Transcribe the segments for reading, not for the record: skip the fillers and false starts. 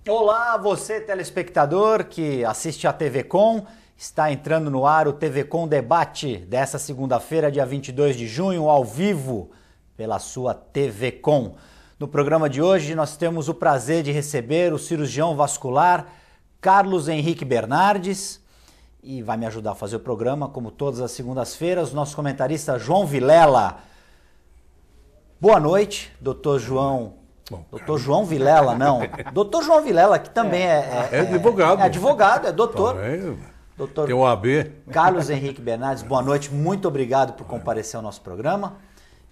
Olá, você telespectador que assiste a TV Com, está entrando no ar o TV Com Debate dessa segunda-feira, dia 22 de junho, ao vivo, pela sua TV Com. No programa de hoje nós temos o prazer de receber o cirurgião vascular Carlos Henrique Bernardes e vai me ajudar a fazer o programa, como todas as segundas-feiras, o nosso comentarista João Vilela. Boa noite, doutor João. Doutor João Vilela, não. Doutor João Vilela, que também é advogado. É advogado, é doutor. Doutor tem o AB. Carlos Henrique Bernardes, boa noite. Muito obrigado por comparecer ao nosso programa.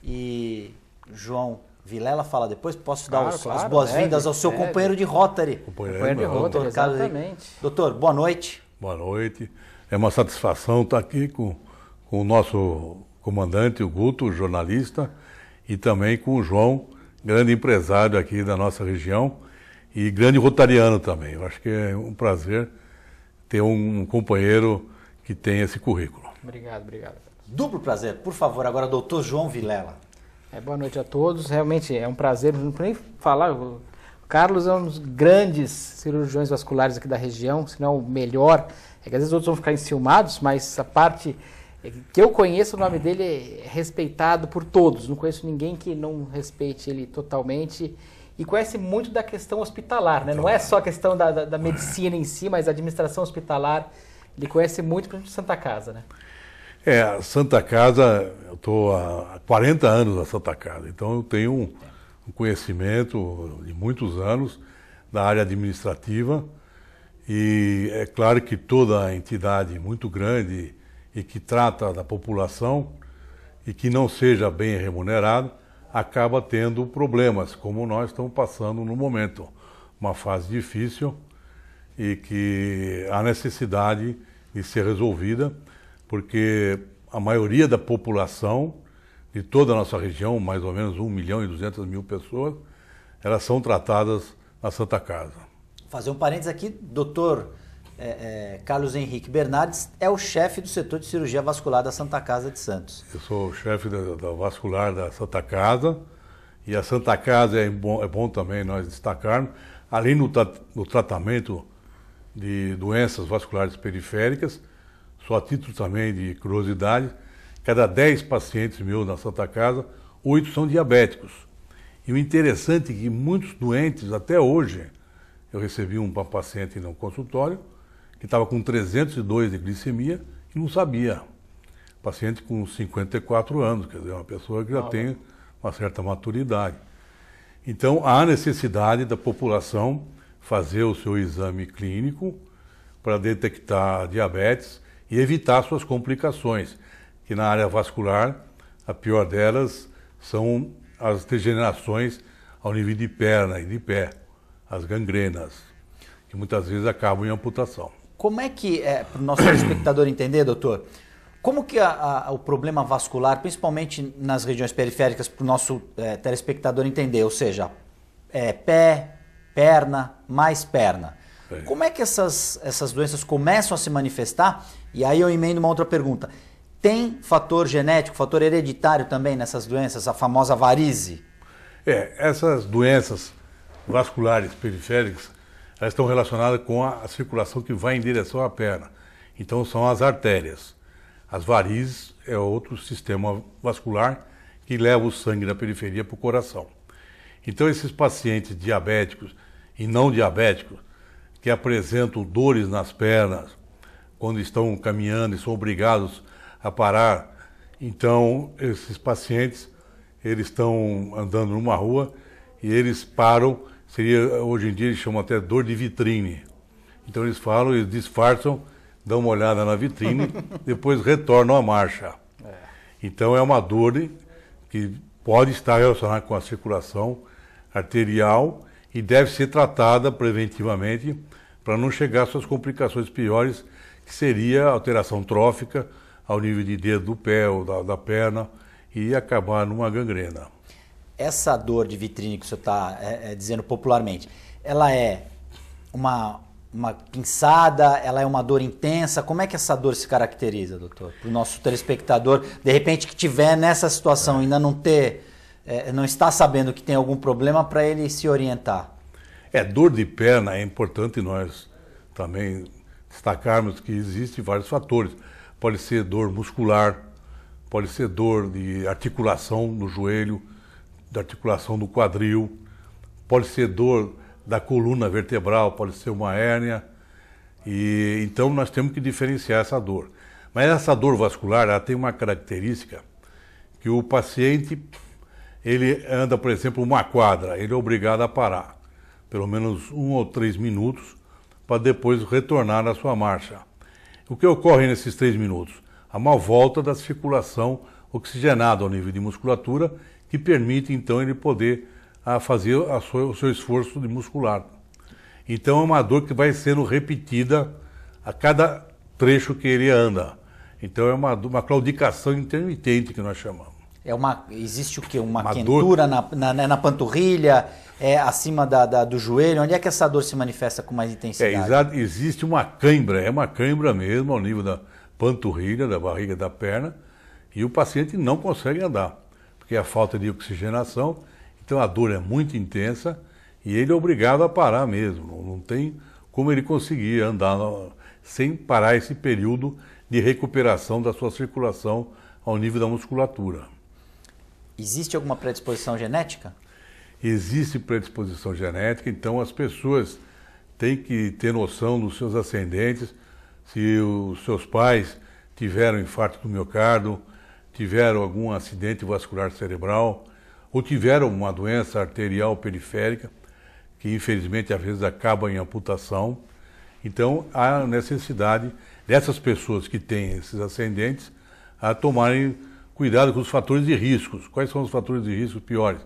E João Vilela fala depois. Posso dar as boas-vindas ao seu companheiro de Rotary. Companheiro de Rotary, exatamente. Doutor, boa noite. Boa noite. É uma satisfação estar aqui com o nosso comandante, o Guto, jornalista, e também com o João, grande empresário aqui da nossa região e grande rotariano também. Eu acho que é um prazer ter um companheiro que tem esse currículo. Obrigado. Duplo prazer. Por favor, agora doutor João Vilela. Boa noite a todos. Realmente é um prazer, não vou nem falar. O Carlos é um dos grandes cirurgiões vasculares aqui da região, se não o melhor. É que às vezes outros vão ficar enciumados, mas a parte que eu conheço, o nome dele é respeitado por todos. Não conheço ninguém que não respeite ele totalmente. E conhece muito da questão hospitalar, né? Não é só a questão da medicina em si, mas a administração hospitalar. Ele conhece muito, por exemplo, Santa Casa, né? A Santa Casa, eu estou há 40 anos na Santa Casa, então eu tenho um conhecimento de muitos anos da área administrativa. E é claro que toda entidade muito grande e que trata da população e que não seja bem remunerado, acaba tendo problemas, como nós estamos passando no momento. Uma fase difícil e que há necessidade de ser resolvida, porque a maioria da população de toda a nossa região, mais ou menos 1.200.000 pessoas, elas são tratadas na Santa Casa. Vou fazer um parênteses aqui, doutor Carlos Henrique Bernardes é o chefe do setor de cirurgia vascular da Santa Casa de Santos. Eu sou o chefe da vascular da Santa Casa, e a Santa Casa é bom também nós destacarmos, além do tratamento de doenças vasculares periféricas, só a título também de curiosidade, cada 10 pacientes meus na Santa Casa, 8 são diabéticos. E o interessante é que muitos doentes, até hoje, eu recebi um paciente no consultório, que estava com 302 de glicemia e não sabia. Paciente com 54 anos, quer dizer, uma pessoa que já tem uma certa maturidade. Então, há necessidade da população fazer o seu exame clínico para detectar diabetes e evitar suas complicações, que na área vascular, a pior delas são as degenerações ao nível de perna e de pé, as gangrenas, que muitas vezes acabam em amputação. Como é que, para o nosso telespectador entender, doutor, como que o problema vascular, principalmente nas regiões periféricas, para o nosso telespectador entender, ou seja, pé, perna, mais perna. Como é que essas doenças começam a se manifestar? E aí eu emendo uma outra pergunta. Tem fator genético, fator hereditário também nessas doenças, a famosa varize? Essas doenças vasculares periféricas, elas estão relacionadas com a circulação que vai em direção à perna. Então são as artérias. As varizes é outro sistema vascular que leva o sangue da periferia para o coração. Então esses pacientes diabéticos e não diabéticos que apresentam dores nas pernas quando estão caminhando e são obrigados a parar, então esses pacientes eles estão andando numa rua e eles param. Hoje em dia eles chamam até dor de vitrine. Então eles falam, eles disfarçam, dão uma olhada na vitrine, depois retornam à marcha. Então é uma dor que pode estar relacionada com a circulação arterial e deve ser tratada preventivamente para não chegar às suas complicações piores, que seria a alteração trófica ao nível de dedo do pé ou da perna e acabar numa gangrena. Essa dor de vitrine que o senhor está dizendo popularmente, ela é uma pinçada, ela é uma dor intensa? Como é que essa dor se caracteriza, doutor? Para o nosso telespectador, de repente, que estiver nessa situação, ainda não está sabendo que tem algum problema, para ele se orientar. Dor de perna é importante nós também destacarmos que existem vários fatores. Pode ser dor muscular, pode ser dor de articulação no joelho, da articulação do quadril, pode ser dor da coluna vertebral, pode ser uma hérnia. E então nós temos que diferenciar essa dor. Mas essa dor vascular, ela tem uma característica que o paciente, ele anda, por exemplo, uma quadra, ele é obrigado a parar pelo menos 1 ou 3 minutos para depois retornar à sua marcha. O que ocorre nesses 3 minutos? Há uma volta da circulação oxigenada ao nível de musculatura que permite, então, ele poder fazer o seu esforço de muscular. Então, é uma dor que vai sendo repetida a cada trecho que ele anda. Então, é uma claudicação intermitente que nós chamamos. Existe o quê? Uma quentura na panturrilha, acima do joelho? Onde é que essa dor se manifesta com mais intensidade? Existe uma cãibra, é uma cãibra mesmo ao nível da panturrilha, da barriga, da perna, e o paciente não consegue andar, porque é a falta de oxigenação, então a dor é muito intensa e ele é obrigado a parar mesmo, não tem como ele conseguir andar sem parar esse período de recuperação da sua circulação ao nível da musculatura. Existe alguma predisposição genética? Existe predisposição genética, então as pessoas têm que ter noção dos seus ascendentes. Se os seus pais tiveram infarto do miocárdio, tiveram algum acidente vascular cerebral, ou tiveram uma doença arterial periférica, que infelizmente às vezes acaba em amputação, então há necessidade dessas pessoas que têm esses ascendentes a tomarem cuidado com os fatores de riscos. Quais são os fatores de risco piores?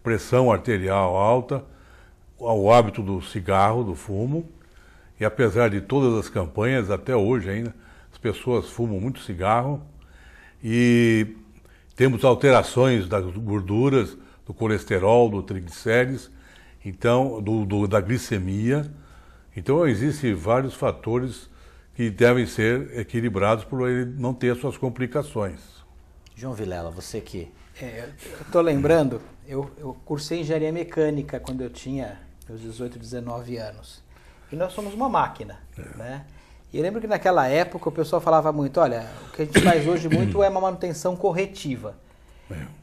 Pressão arterial alta, o hábito do cigarro, do fumo, e apesar de todas as campanhas, até hoje ainda, as pessoas fumam muito cigarro, e temos alterações das gorduras, do colesterol, do triglicérides, então, da glicemia. Então, existem vários fatores que devem ser equilibrados por ele não ter as suas complicações. João Vilela, você que... Eu estou lembrando, eu cursei engenharia mecânica quando eu tinha meus 18, 19 anos. E nós somos uma máquina, né? E eu lembro que naquela época o pessoal falava muito, olha, o que a gente faz hoje muito é uma manutenção corretiva.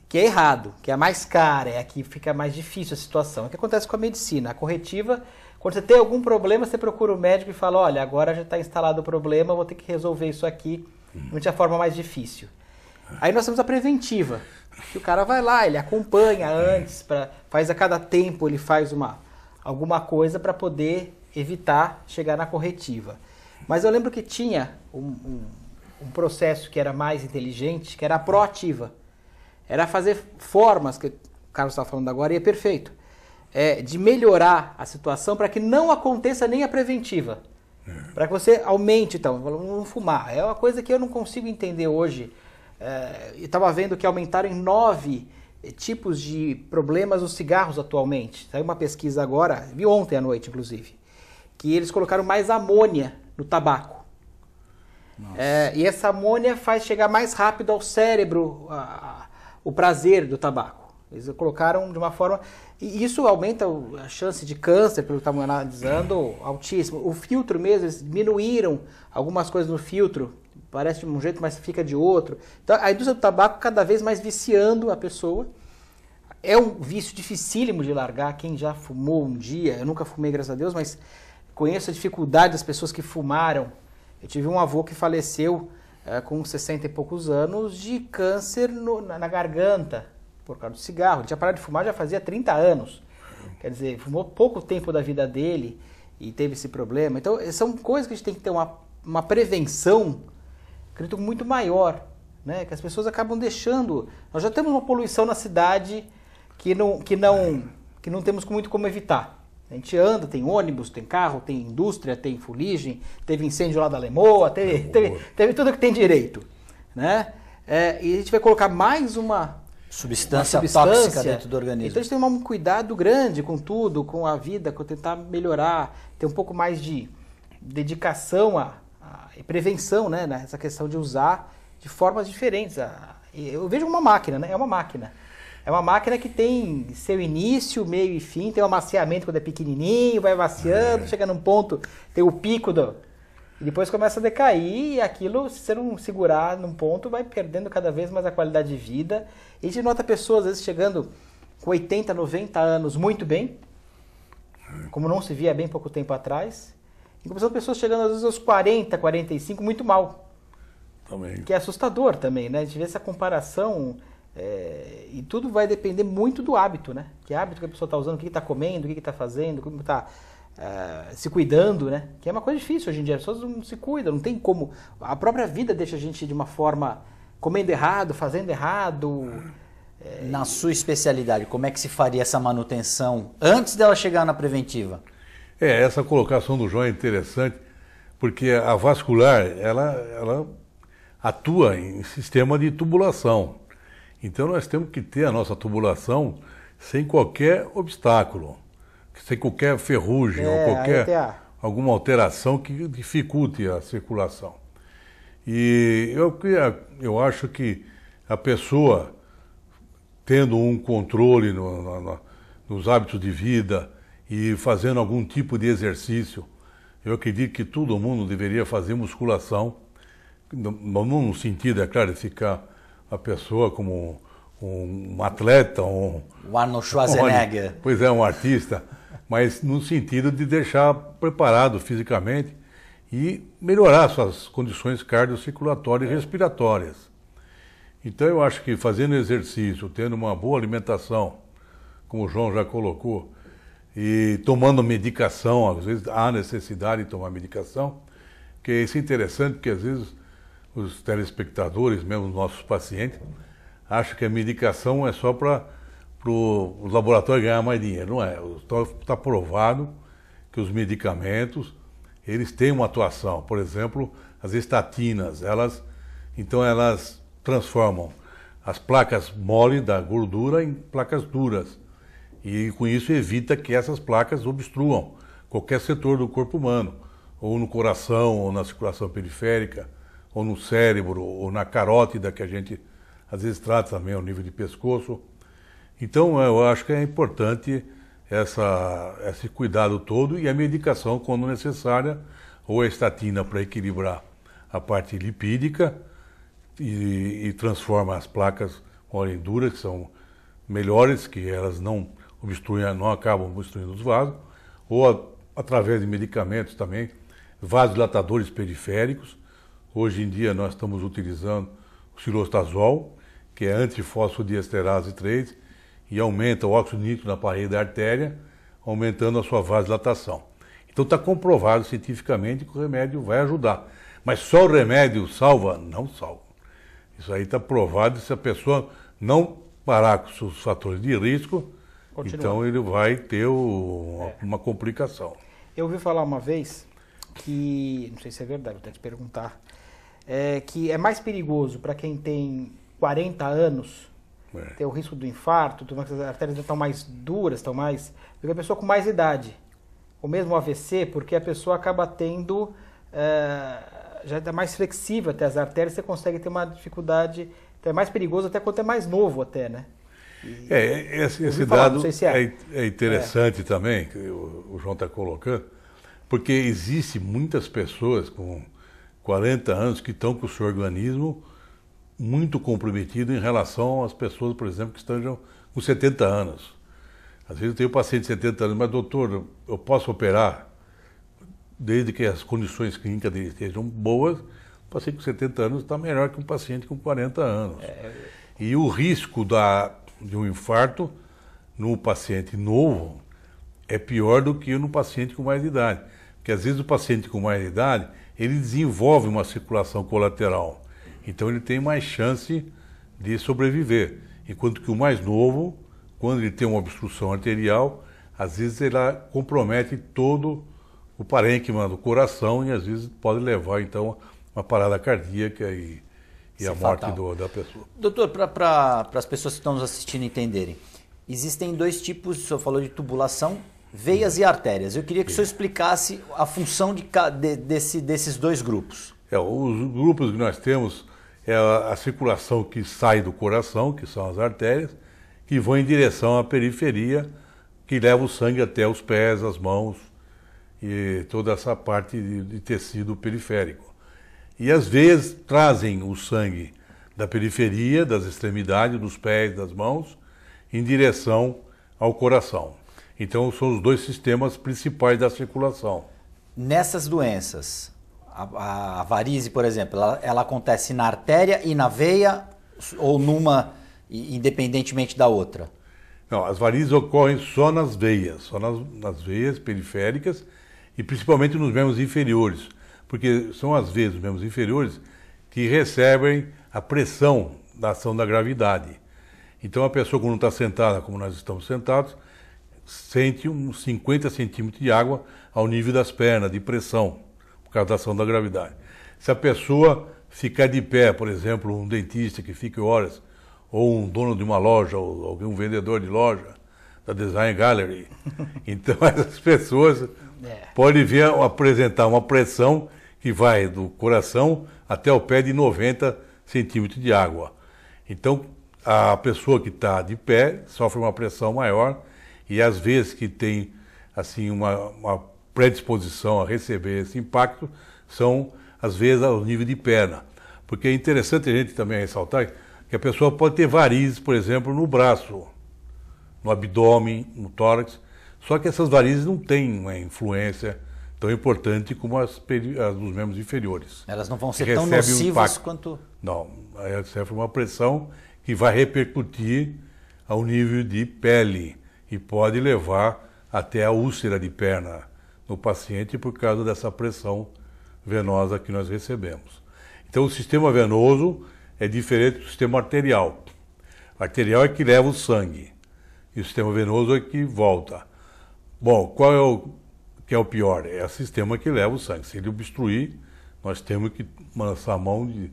Que é errado, que é a mais cara, é a que fica mais difícil a situação. É o que acontece com a medicina. A corretiva, quando você tem algum problema, você procura o médico e fala, olha, agora já está instalado o problema, vou ter que resolver isso aqui de uma forma mais difícil. Aí nós temos a preventiva, que o cara vai lá, ele acompanha antes, faz a cada tempo, ele faz alguma coisa para poder evitar chegar na corretiva. Mas eu lembro que tinha um processo que era mais inteligente, que era a proativa. Era fazer formas, que o Carlos estava falando agora, e é perfeito, de melhorar a situação para que não aconteça nem a preventiva. Para que você aumente, então, não fumar. É uma coisa que eu não consigo entender hoje. Eu estava vendo que aumentaram em 9 tipos de problemas os cigarros atualmente. Saiu uma pesquisa agora, vi ontem à noite, inclusive, que eles colocaram mais amônia no tabaco. E essa amônia faz chegar mais rápido ao cérebro o prazer do tabaco. Eles colocaram de uma forma... E isso aumenta a chance de câncer, pelo que estamos analisando, altíssimo. O filtro mesmo, eles diminuíram algumas coisas no filtro. Parece de um jeito, mas fica de outro. Então, a indústria do tabaco cada vez mais viciando a pessoa. É um vício dificílimo de largar. Quem já fumou um dia, eu nunca fumei, graças a Deus, mas conheço a dificuldade das pessoas que fumaram. Eu tive um avô que faleceu com 60 e poucos anos de câncer na garganta, por causa do cigarro. Ele tinha parado de fumar já fazia 30 anos. Quer dizer, fumou pouco tempo da vida dele e teve esse problema. Então, são coisas que a gente tem que ter uma prevenção, acredito, muito maior, né? Que as pessoas acabam deixando. Nós já temos uma poluição na cidade que não temos muito como evitar. A gente anda, tem ônibus, tem carro, tem indústria, tem fuligem, teve incêndio lá da Lemoa, teve tudo que tem direito, né? E a gente vai colocar mais uma substância tóxica dentro do organismo. Então a gente tem um cuidado grande com tudo, com a vida, com tentar melhorar, ter um pouco mais de dedicação e prevenção, né, nessa questão de usar de formas diferentes. Eu vejo uma máquina, né? É uma máquina. É uma máquina que tem seu início, meio e fim, tem um amaciamento quando é pequenininho, vai amaciando, chega num ponto, tem o pico e depois começa a decair, e aquilo, se você não segurar num ponto, vai perdendo cada vez mais a qualidade de vida. E a gente nota pessoas, às vezes, chegando com 80, 90 anos muito bem, como não se via bem pouco tempo atrás, e começando pessoas chegando, às vezes, aos 40, 45, muito mal. Também. Que é assustador também, né? A gente vê essa comparação, e tudo vai depender muito do hábito, né? Que hábito que a pessoa está usando, o que está comendo, o que está fazendo, como está se cuidando, né? Que é uma coisa difícil hoje em dia, as pessoas não se cuidam, não tem como. A própria vida deixa a gente de uma forma comendo errado, fazendo errado. Na sua especialidade, como é que se faria essa manutenção antes dela chegar na preventiva? Essa colocação do João é interessante, porque a vascular, ela atua em sistema de tubulação. Então nós temos que ter a nossa tubulação sem qualquer obstáculo, sem qualquer ferrugem ou qualquer alguma alteração que dificulte a circulação. E eu acho que a pessoa, tendo um controle nos hábitos de vida e fazendo algum tipo de exercício, eu acredito que todo mundo deveria fazer musculação, não no sentido, é claro, de ficar a pessoa como um atleta, o Arnold Schwarzenegger. Pois é, um artista, mas no sentido de deixar preparado fisicamente e melhorar suas condições cardiocirculatórias e respiratórias. Então eu acho que fazendo exercício, tendo uma boa alimentação, como o João já colocou, e tomando medicação, às vezes há necessidade de tomar medicação, que isso é interessante, porque às vezes os telespectadores, mesmo os nossos pacientes, acham que a medicação é só para o laboratório ganhar mais dinheiro. Não é. Está provado que os medicamentos, eles têm uma atuação. Por exemplo, as estatinas, elas transformam as placas mole da gordura em placas duras. E com isso evita que essas placas obstruam qualquer setor do corpo humano, ou no coração, ou na circulação periférica, ou no cérebro, ou na carótida, que a gente às vezes trata também ao nível de pescoço. Então eu acho que é importante esse cuidado todo e a medicação quando necessária, ou a estatina para equilibrar a parte lipídica e transforma as placas mole duras, que são melhores, que elas não acabam obstruindo os vasos, ou através de medicamentos também, vasodilatadores periféricos. Hoje em dia nós estamos utilizando o cilostazol, que é antifosfodiesterase 3, e aumenta o óxido nítrico na parede da artéria, aumentando a sua vasodilatação. Então está comprovado cientificamente que o remédio vai ajudar. Mas só o remédio salva? Não salva. Isso aí está provado, se a pessoa não parar com os fatores de risco, então ele vai ter uma complicação. Eu ouvi falar uma vez que, não sei se é verdade, vou até te perguntar, que é mais perigoso para quem tem 40 anos ter o risco do infarto, as artérias já estão mais duras, do que a pessoa com mais idade. Ou mesmo o AVC, porque a pessoa acaba tendo, já é mais flexível até as artérias, você consegue ter uma dificuldade, então é mais perigoso até quando é mais novo até, né? Esse dado é interessante também, que o João está colocando, porque existe muitas pessoas com 40 anos que estão com o seu organismo muito comprometido em relação às pessoas, por exemplo, que estão com 70 anos. Às vezes eu tenho um paciente de 70 anos, mas doutor, eu posso operar desde que as condições clínicas dele estejam boas. O paciente com 70 anos está melhor que um paciente com 40 anos. E o risco de um infarto no paciente novo é pior do que no paciente com mais idade. Porque às vezes o paciente com mais idade, ele desenvolve uma circulação colateral. Então ele tem mais chance de sobreviver. Enquanto que o mais novo, quando ele tem uma obstrução arterial, às vezes ela compromete todo o parênquima do coração e às vezes pode levar então a uma parada cardíaca e a morte da pessoa. Doutor, para as pessoas que estão nos assistindo entenderem, existem dois tipos, o senhor falou de tubulação, veias e artérias. Eu queria que o senhor explicasse a função desses dois grupos. Os grupos que nós temos é a circulação que sai do coração, que são as artérias, que vão em direção à periferia, que leva o sangue até os pés, as mãos e toda essa parte de tecido periférico. E as veias trazem o sangue da periferia, das extremidades, dos pés, das mãos, em direção ao coração. Então são os dois sistemas principais da circulação. Nessas doenças, a varize, por exemplo, ela acontece na artéria e na veia ou numa, independentemente da outra? Não, as varizes ocorrem só nas veias, nas veias periféricas e principalmente nos membros inferiores, porque são as veias dos membros inferiores que recebem a pressão da ação da gravidade. Então a pessoa, quando está sentada, como nós estamos sentados, sente uns 50 centímetros de água ao nível das pernas, de pressão, por causa da ação da gravidade. Se a pessoa ficar de pé, por exemplo, um dentista que fica horas, ou um dono de uma loja, ou algum vendedor de loja, da Design Gallery, então essas pessoas podem apresentar uma pressão que vai do coração até o pé de 90 centímetros de água. Então, a pessoa que está de pé sofre uma pressão maior e às vezes que tem assim uma predisposição a receber esse impacto são às vezes ao nível de perna. Porque é interessante a gente também ressaltar que a pessoa pode ter varizes, por exemplo, no braço, no abdômen, no tórax, só que essas varizes não têm uma influência tão importante como as dos membros inferiores. Elas não vão ser tão nocivas quanto... Não, ela sofre uma pressão que vai repercutir ao nível de pele e pode levar até a úlcera de perna no paciente por causa dessa pressão venosa que nós recebemos. Então o sistema venoso é diferente do sistema arterial. O arterial é que leva o sangue e o sistema venoso é que volta. Bom, qual é o pior? É o sistema que leva o sangue. Se ele obstruir, nós temos que lançar a mão de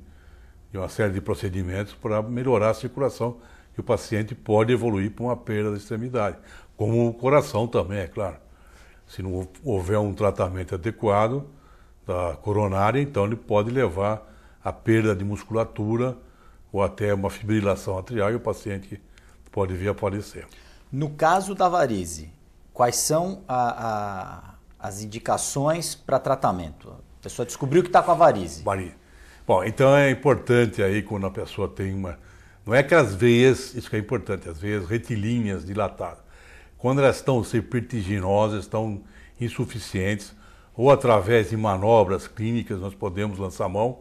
uma série de procedimentos para melhorar a circulação, que o paciente pode evoluir para uma perda da extremidade. Como o coração também, é claro. Se não houver um tratamento adequado da coronária, então ele pode levar a perda de musculatura ou até uma fibrilação atrial e o paciente pode vir a falecer. No caso da varize, quais são as indicações para tratamento? A pessoa descobriu que está com a varize. Bom, então é importante aí quando a pessoa tem uma... Não é que as veias, isso que é importante, as veias retilíneas dilatadas. Quando elas estão vertiginosas, estão insuficientes, ou através de manobras clínicas nós podemos lançar a mão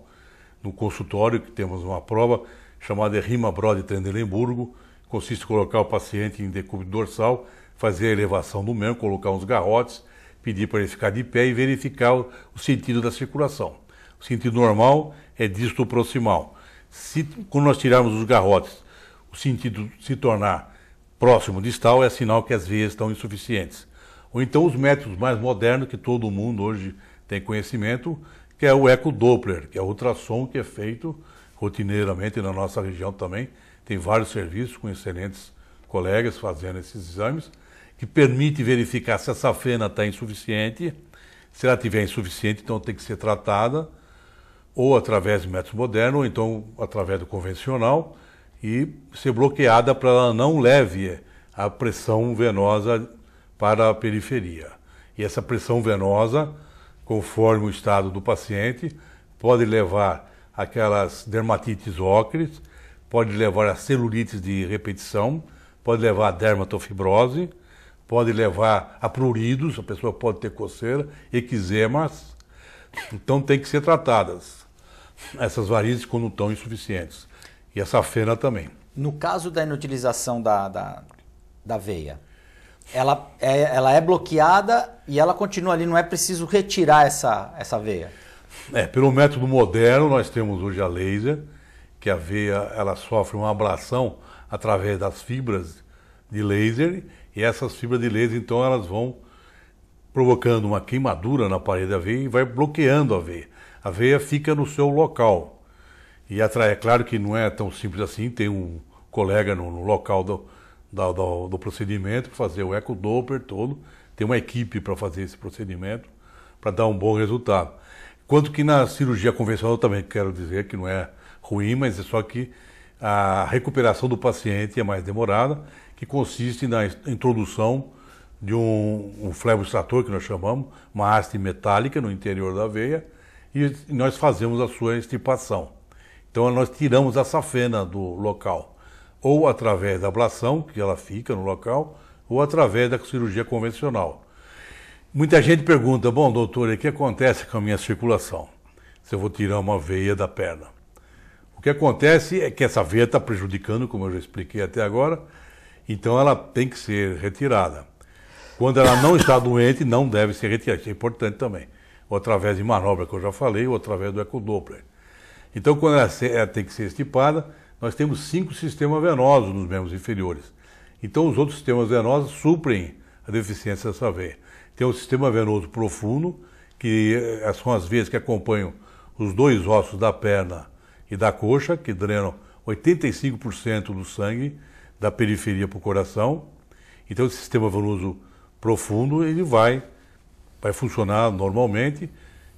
no consultório, que temos uma prova chamada Rima-Brode-Trendelenburgo, consiste em colocar o paciente em decúbito dorsal, fazer a elevação do membro, colocar uns garrotes, pedir para ele ficar de pé e verificar o sentido da circulação. O sentido normal é disto-proximal. Quando nós tirarmos os garrotes, o sentido se tornar próximo distal, é sinal que as veias estão insuficientes. Ou então os métodos mais modernos, que todo mundo hoje tem conhecimento, que é o ecodoppler, que é o ultrassom que é feito rotineiramente na nossa região também. Tem vários serviços com excelentes colegas fazendo esses exames, que permite verificar se essa fena está insuficiente. Se ela estiver insuficiente, então tem que ser tratada, ou através de métodos modernos, ou então através do convencional, e ser bloqueada para ela não leve a pressão venosa para a periferia. E essa pressão venosa, conforme o estado do paciente, pode levar aquelas dermatites ocres, pode levar a celulites de repetição, pode levar a dermatofibrose, pode levar a pruridos, a pessoa pode ter coceira, eczemas. Então tem que ser tratadas essas varizes quando estão insuficientes. E essa fena também. No caso da inutilização da veia, ela é bloqueada e ela continua ali, não é preciso retirar essa veia? Pelo método moderno, nós temos hoje a laser, que a veia ela sofre uma ablação através das fibras de laser, e essas fibras de laser, então, elas vão provocando uma queimadura na parede da veia e vai bloqueando a veia. A veia fica no seu local. E é claro que não é tão simples assim, tem um colega no local do procedimento para fazer o ecodoppler todo, tem uma equipe para fazer esse procedimento, para dar um bom resultado. Quanto que na cirurgia convencional também quero dizer que não é ruim, mas é só que A recuperação do paciente é mais demorada, que consiste na introdução de um fleboextrator, que nós chamamos, uma haste metálica no interior da veia, e nós fazemos a sua extirpação. Então nós tiramos a safena do local, ou através da ablação, que ela fica no local, ou através da cirurgia convencional. Muita gente pergunta, bom, doutor, o que acontece com a minha circulação se eu vou tirar uma veia da perna? O que acontece é que essa veia está prejudicando, como eu já expliquei até agora, então ela tem que ser retirada. Quando ela não está doente, não deve ser retirada, isso é importante também. Ou através de manobra, que eu já falei, ou através do ecodoppler. Então, quando ela tem que ser extirpada, nós temos 5 sistemas venosos nos membros inferiores. Então, os outros sistemas venosos suprem a deficiência dessa veia. Tem o sistema venoso profundo, que são as veias que acompanham os 2 ossos da perna e da coxa, que drenam 85% do sangue da periferia para o coração. Então, esse sistema venoso profundo, ele vai funcionar normalmente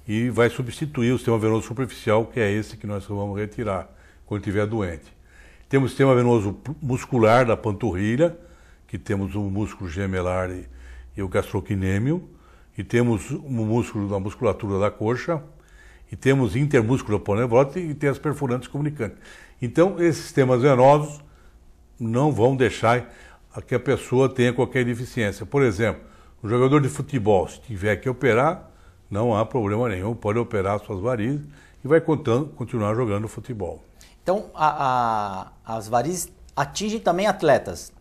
e vai substituir o sistema venoso superficial, que é esse que nós vamos retirar quando estiver doente. Temos o sistema venoso muscular da panturrilha, que temos o músculo gemelar e o gastrocnêmio, e temos o músculo da musculatura da coxa, e temos intermúsculo aponeurótico e tem as perfurantes comunicantes. Então, esses sistemas venosos não vão deixar que a pessoa tenha qualquer deficiência. Por exemplo, um jogador de futebol, se tiver que operar, não há problema nenhum, pode operar suas varizes e vai continuar jogando futebol. Então, as varizes atingem também atletas?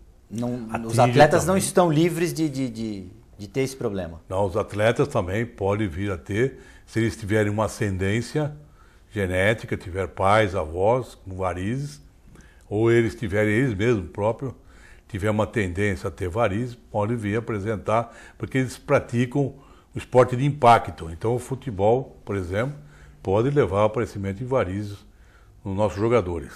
Os atletas também não estão livres de ter esse problema? Não, os atletas também podem vir a ter, se eles tiverem uma ascendência genética, tiver pais, avós com varizes, ou eles mesmos próprios, tiver uma tendência a ter varizes, podem vir apresentar, porque eles praticam o esporte de impacto. Então o futebol, por exemplo, pode levar ao aparecimento de varizes nos nossos jogadores.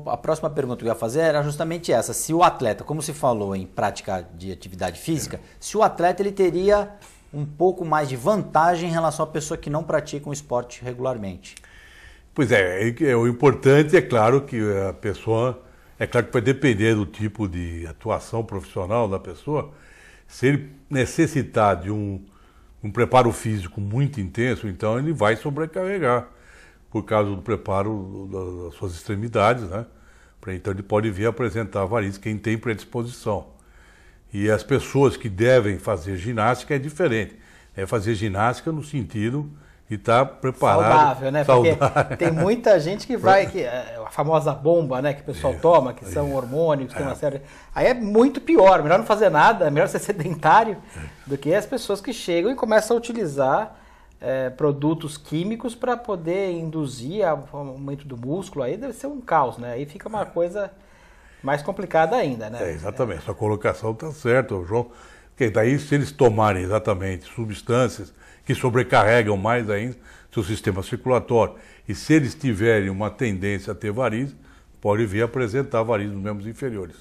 A próxima pergunta que eu ia fazer era justamente essa. Se o atleta, como se falou em prática de atividade física, se o atleta ele teria um pouco mais de vantagem em relação à pessoa que não pratica um esporte regularmente. Pois o importante é claro que a pessoa, é claro que vai depender do tipo de atuação profissional da pessoa. Se ele necessitar de um preparo físico muito intenso, então ele vai sobrecarregar por causa do preparo das suas extremidades, né? Então ele pode vir a apresentar varizes, quem tem predisposição. E as pessoas que devem fazer ginástica é diferente. É fazer ginástica no sentido de estar preparado. Saudável, né? Saudável. Porque tem muita gente que vai, a famosa bomba, né, que o pessoal toma, que são hormônios, tem uma série. Aí é muito pior, melhor não fazer nada, melhor ser sedentário do que as pessoas que chegam e começam a utilizar produtos químicos para poder induzir o aumento do músculo. Aí deve ser um caos, né? Aí fica uma coisa mais complicada ainda, né? Exatamente, sua colocação está certa, João. Porque daí, se eles tomarem exatamente substâncias que sobrecarregam mais ainda seu sistema circulatório, e se eles tiverem uma tendência a ter varizes, pode vir a apresentar varizes nos membros inferiores.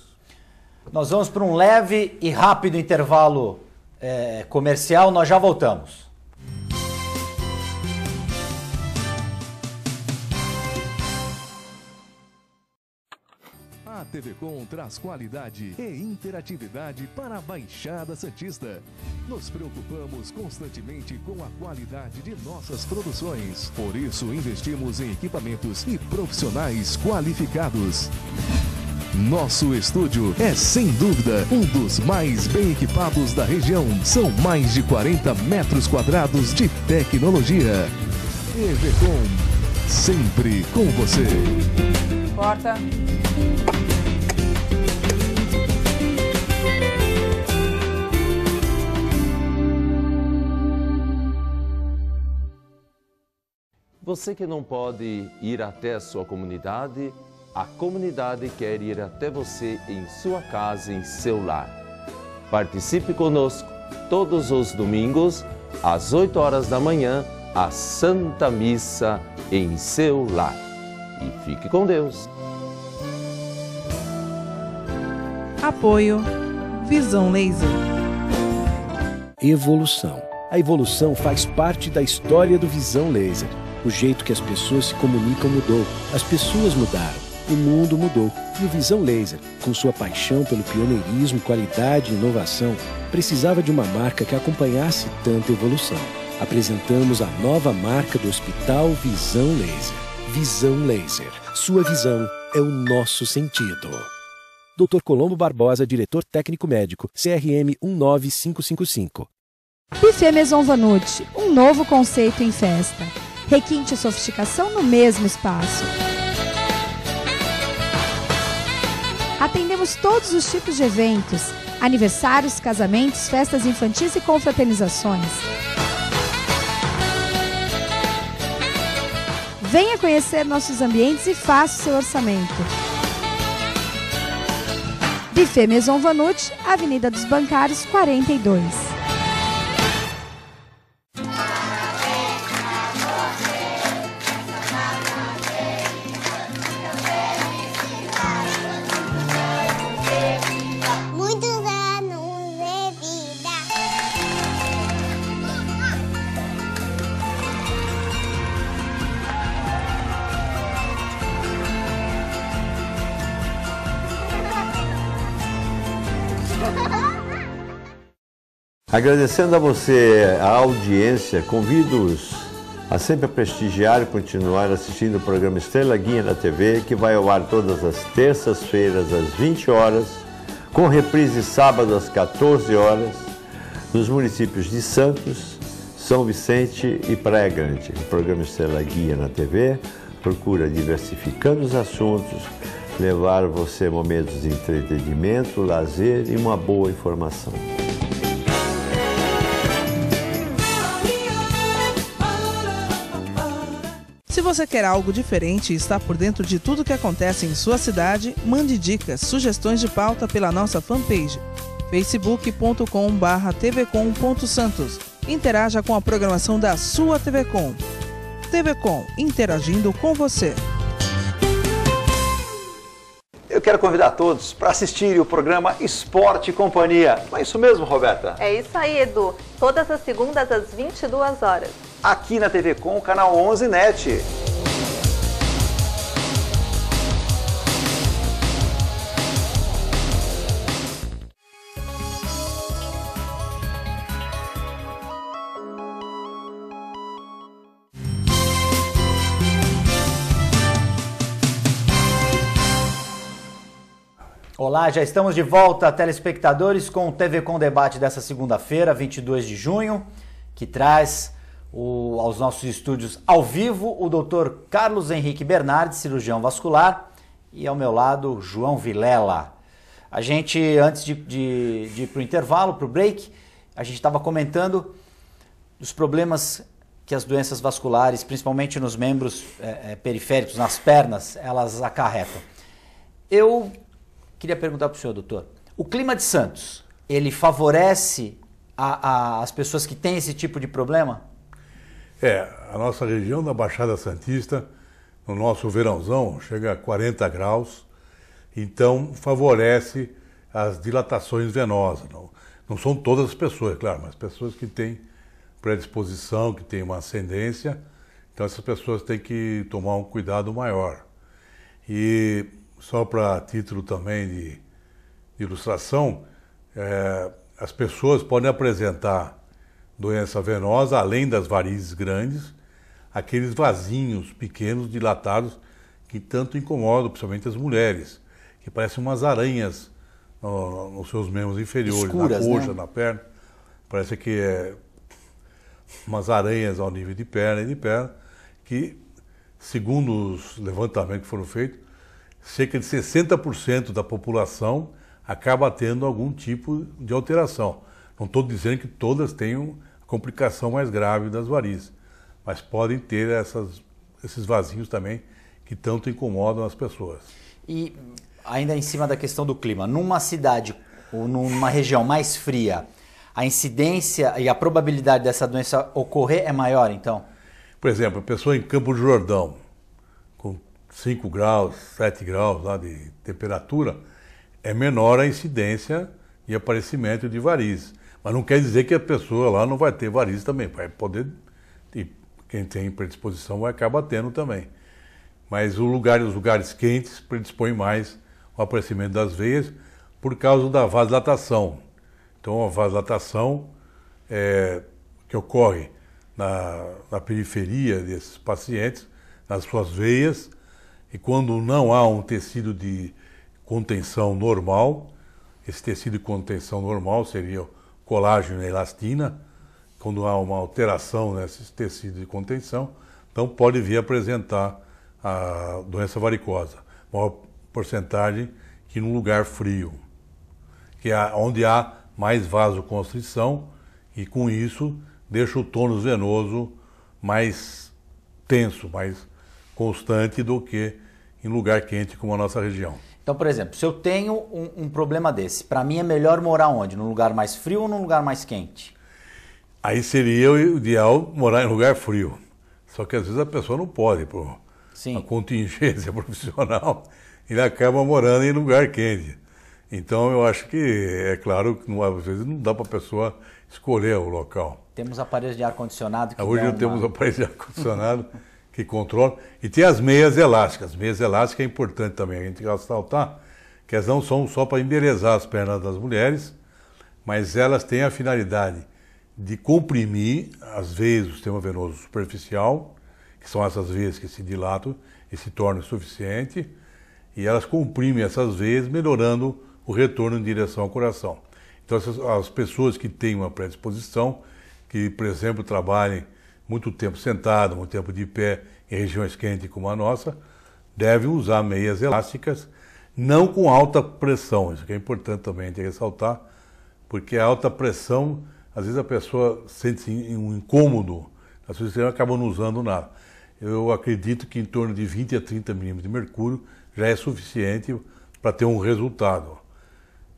Nós vamos para um leve e rápido intervalo comercial, nós já voltamos. A TV Com traz qualidade e interatividade para a Baixada Santista. Nos preocupamos constantemente com a qualidade de nossas produções. Por isso, investimos em equipamentos e profissionais qualificados. Nosso estúdio é, sem dúvida, um dos mais bem equipados da região. São mais de 40 metros quadrados de tecnologia. TV Com, sempre com você. Corta. Você que não pode ir até a sua comunidade, a comunidade quer ir até você em sua casa, em seu lar. Participe conosco todos os domingos, às 8 horas da manhã, a Santa Missa em seu lar. E fique com Deus. Apoio Visão Laser. Evolução. A evolução faz parte da história do Visão Laser. O jeito que as pessoas se comunicam mudou. As pessoas mudaram. o mundo mudou e o Visão Laser, com sua paixão pelo pioneirismo, qualidade e inovação, precisava de uma marca que acompanhasse tanta evolução. Apresentamos a nova marca do Hospital Visão Laser. Visão Laser. Sua visão é o nosso sentido. Dr. Colombo Barbosa, diretor técnico médico, CRM 19555. Buffet Maison Vanucci, um novo conceito em festa. Requinte e sofisticação no mesmo espaço. Atendemos todos os tipos de eventos, aniversários, casamentos, festas infantis e confraternizações. Venha conhecer nossos ambientes e faça o seu orçamento. Buffet Maison Vanucci, Avenida dos Bancários, 42. Agradecendo a você a audiência, convido-os a sempre prestigiar e continuar assistindo o programa Estrela Guia na TV, que vai ao ar todas as terças-feiras às 20 horas, com reprise sábado às 14 horas, nos municípios de Santos, São Vicente e Praia Grande. O programa Estrela Guia na TV procura, diversificando os assuntos, levar você momentos de entretenimento, lazer e uma boa informação. Se você quer algo diferente e está por dentro de tudo que acontece em sua cidade, mande dicas, sugestões de pauta pela nossa fanpage, facebook.com/tvcom.santos. Interaja com a programação da sua TV Com. TV Com, interagindo com você. Eu quero convidar todos para assistirem o programa Esporte e Companhia. Não é isso mesmo, Roberta? É isso aí, Edu. Todas as segundas às 22 horas. Aqui na TV Com, canal 11 NET. Olá, já estamos de volta, telespectadores, com o TV Com Debate dessa segunda-feira, 22 de junho, que traz aos nossos estúdios ao vivo o Dr. Carlos Henrique Bernardi, cirurgião vascular, e ao meu lado, João Vilela. A gente, antes de ir para o intervalo, para o break, a gente estava comentando dos problemas que as doenças vasculares, principalmente nos membros periféricos, nas pernas, elas acarretam. Eu queria perguntar para o senhor, doutor, o clima de Santos, ele favorece as pessoas que têm esse tipo de problema? A nossa região da Baixada Santista, no nosso verãozão, chega a 40 graus, então favorece as dilatações venosas. Não são todas as pessoas, claro, mas pessoas que têm predisposição, que têm uma ascendência, então essas pessoas têm que tomar um cuidado maior. E só para título também de ilustração, as pessoas podem apresentar doença venosa, além das varizes grandes, aqueles vasinhos pequenos, dilatados, que tanto incomodam, principalmente as mulheres, que parecem umas aranhas nos seus membros inferiores, escuras, na coxa, né? Na perna. Parece que umas aranhas ao nível de perna, que, segundo os levantamentos que foram feitos, cerca de 60% da população acaba tendo algum tipo de alteração. Não estou dizendo que todas tenham a complicação mais grave das varizes, mas podem ter esses vasinhos também que tanto incomodam as pessoas. E ainda em cima da questão do clima, numa cidade ou numa região mais fria, a incidência e a probabilidade dessa doença ocorrer é maior, então? Por exemplo, a pessoa em Campo do Jordão, com 5 graus, 7 graus lá de temperatura, é menor a incidência e aparecimento de varizes. Mas não quer dizer que a pessoa lá não vai ter varizes também. Vai poder, e quem tem predisposição vai acabar tendo também. Mas os lugares quentes predispõem mais ao aparecimento das veias por causa da vasodilatação. Então, a vasodilatação que ocorre na periferia desses pacientes, nas suas veias, e quando não há um tecido de contenção normal, esse tecido de contenção normal seria o colágeno e a elastina, quando há uma alteração nesses tecidos de contenção, então pode vir a apresentar a doença varicosa, maior porcentagem que num lugar frio, que é onde há mais vasoconstrição e com isso deixa o tônus venoso mais tenso, mais constante do que em lugar quente como a nossa região. Então, por exemplo, se eu tenho um problema desse, para mim é melhor morar onde? Num lugar mais frio ou num lugar mais quente? Aí seria o ideal morar em lugar frio. Só que às vezes a pessoa não pode, por uma contingência profissional, ele acaba morando em lugar quente. Então eu acho que, é claro, que às vezes não dá para a pessoa escolher o local. Temos aparelhos de ar-condicionado que hoje temos aparelhos de ar-condicionado que controlam. E tem as meias elásticas. As meias elásticas é importante também a gente ressaltar, que elas não são só para embelezar as pernas das mulheres, mas elas têm a finalidade de comprimir as veias do sistema venoso superficial, que são essas veias que se dilatam e se tornam insuficientes, e elas comprimem essas veias, melhorando o retorno em direção ao coração. Então, as pessoas que têm uma predisposição, que, por exemplo, trabalhem muito tempo sentado, muito tempo de pé em regiões quentes como a nossa, devem usar meias elásticas, não com alta pressão. Isso que é importante também de ressaltar, porque a alta pressão, às vezes a pessoa sente um incômodo, as pessoas acabam não usando nada. Eu acredito que em torno de 20 a 30 milímetros de mercúrio já é suficiente para ter um resultado.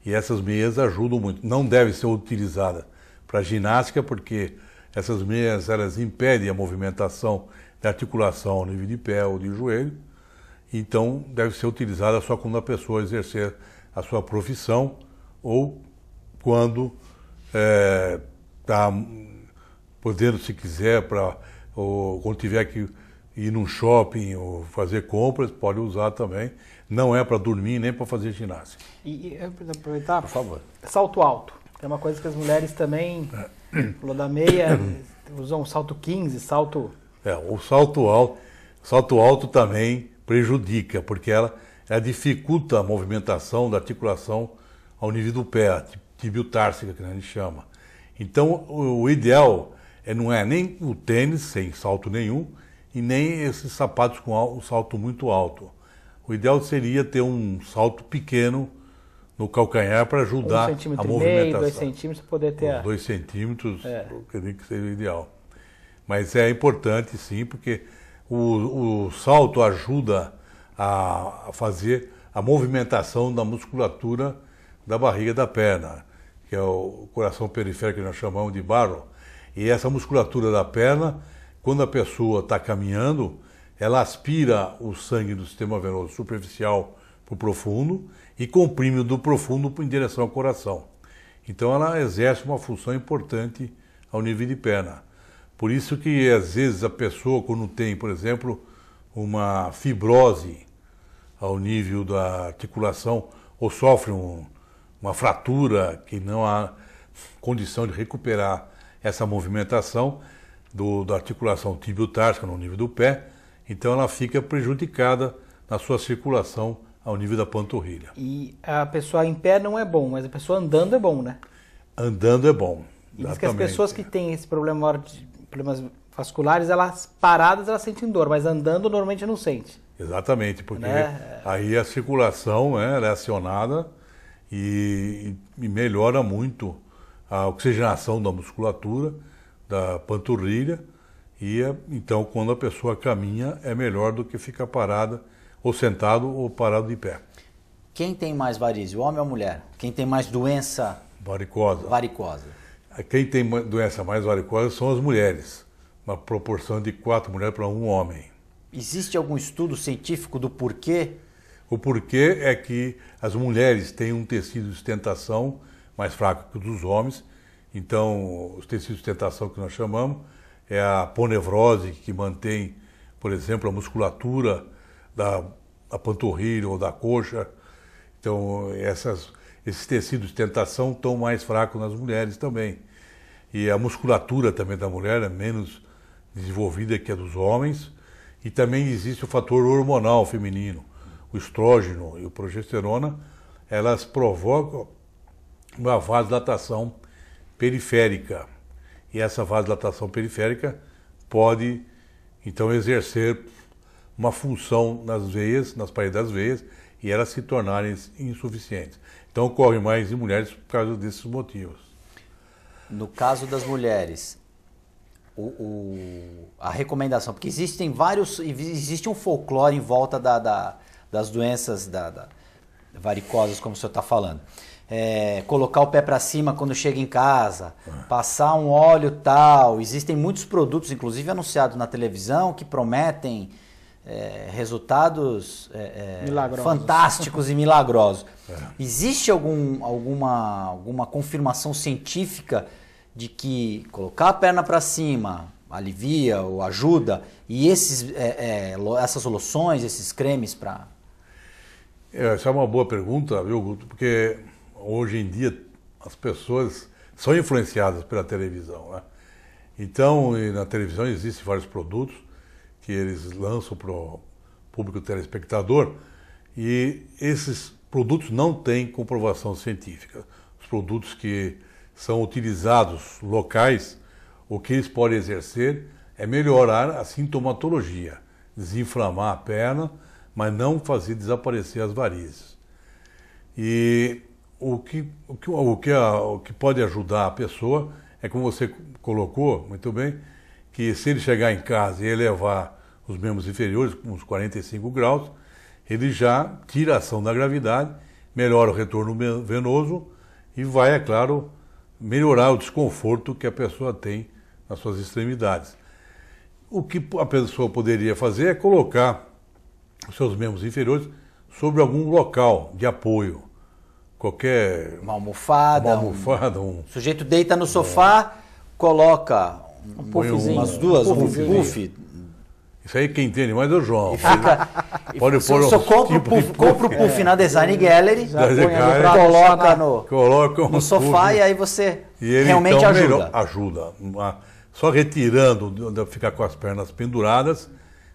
E essas meias ajudam muito. Não deve ser utilizada para ginástica, porque essas meias elas impedem a movimentação da articulação ao nível de pé ou de joelho. Então, deve ser utilizada só quando a pessoa exercer a sua profissão ou quando está podendo, se quiser, ou quando tiver que ir num shopping ou fazer compras, pode usar também. Não é para dormir nem para fazer ginástica. E aproveitar, por favor. Salto alto. É uma coisa que as mulheres também, falou da meia, usam salto 15, salto... O salto alto também prejudica, porque ela dificulta a movimentação da articulação ao nível do pé, a tibiotársica, que a gente chama. Então, o ideal não é nem o tênis sem salto nenhum e nem esses sapatos com um salto muito alto. O ideal seria ter um salto pequeno no calcanhar para ajudar a movimentação. 1,5, 2 centímetros para poder ter... 2 centímetros, que seria o ideal. Mas é importante sim, porque o salto ajuda a fazer a movimentação da musculatura da barriga da perna, que é o coração periférico que nós chamamos de barro. E essa musculatura da perna, quando a pessoa está caminhando, ela aspira o sangue do sistema venoso superficial para o profundo e comprime do profundo em direção ao coração. Então ela exerce uma função importante ao nível de perna. Por isso que às vezes a pessoa, quando tem, por exemplo, uma fibrose ao nível da articulação ou sofre uma fratura que não há condição de recuperar essa movimentação da articulação tibiotársica no nível do pé, então ela fica prejudicada na sua circulação ao nível da panturrilha. E a pessoa em pé não é bom, mas a pessoa andando é bom, né? Andando é bom. E diz que as pessoas que têm esse problema de problemas vasculares, elas paradas elas sentem dor, mas andando normalmente não sente. Exatamente, porque aí a circulação ela é acionada e melhora muito a oxigenação da musculatura, da panturrilha, e então quando a pessoa caminha é melhor do que ficar parada, ou sentado ou parado de pé. Quem tem mais varizes, o homem ou a mulher? Quem tem mais doença varicosa? Quem tem doença mais varicosa são as mulheres, uma proporção de 4 mulheres para 1 homem. Existe algum estudo científico do porquê? O porquê é que as mulheres têm um tecido de sustentação mais fraco que o dos homens, então os tecidos de sustentação que nós chamamos é a aponevrose, que mantém, por exemplo, a musculatura da panturrilha ou da coxa. Então, esses tecidos de tentação estão mais fracos nas mulheres também. E a musculatura também da mulher é menos desenvolvida que a dos homens. E também existe o fator hormonal feminino. O estrógeno e a progesterona, elas provocam uma vasodilatação periférica. E essa vasodilatação periférica pode, então, exercer uma função nas veias, nas paredes das veias, e elas se tornarem insuficientes. Então, ocorre mais em mulheres por causa desses motivos. No caso das mulheres, a recomendação, porque existe um folclore em volta das doenças varicosas, como o senhor está falando. Colocar o pé para cima quando chega em casa, passar um óleo tal. Existem muitos produtos, inclusive anunciados na televisão, que prometem resultados fantásticos e milagrosos. Existe alguma confirmação científica de que colocar a perna para cima alivia ou ajuda, e essas loções, esses cremes para... Essa é uma boa pergunta, viu, Guto? Porque hoje em dia as pessoas são influenciadas pela televisão, né? Então, na televisão existem vários produtos que eles lançam para o público telespectador, e esses produtos não têm comprovação científica. Os produtos que são utilizados locais, o que eles podem exercer é melhorar a sintomatologia, desinflamar a perna, mas não fazer desaparecer as varizes. E o que pode ajudar a pessoa é, como você colocou muito bem, que se ele chegar em casa e elevar os membros inferiores uns 45 graus, ele já tira a ação da gravidade, melhora o retorno venoso e vai, é claro, melhorar o desconforto que a pessoa tem nas suas extremidades. O que a pessoa poderia fazer é colocar os seus membros inferiores sobre algum local de apoio. Uma almofada. O sujeito deita no sofá, coloca umas duas, um puff. Isso aí quem entende mais é o João. E fica, pode pôr compra o puff na Design Gallery, coloca no sofá puff, e aí você realmente então, ajuda. Só retirando, ficar com as pernas penduradas,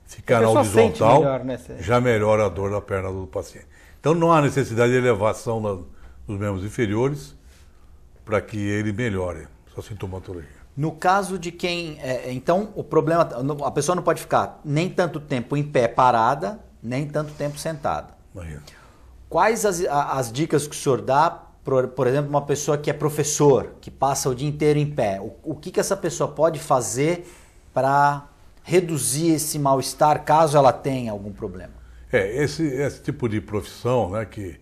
ficar na horizontal, melhor, né? Já melhora a dor da perna do paciente. Então não há necessidade de elevação dos membros inferiores para que ele melhore sua sintomatologia. No caso de quem... então, o problema... A pessoa não pode ficar nem tanto tempo em pé parada, nem tanto tempo sentada. Quais as dicas que o senhor dá, por exemplo, uma pessoa que é professor, que passa o dia inteiro em pé? O que essa pessoa pode fazer para reduzir esse mal-estar, caso ela tenha algum problema? Esse tipo de profissão, né, que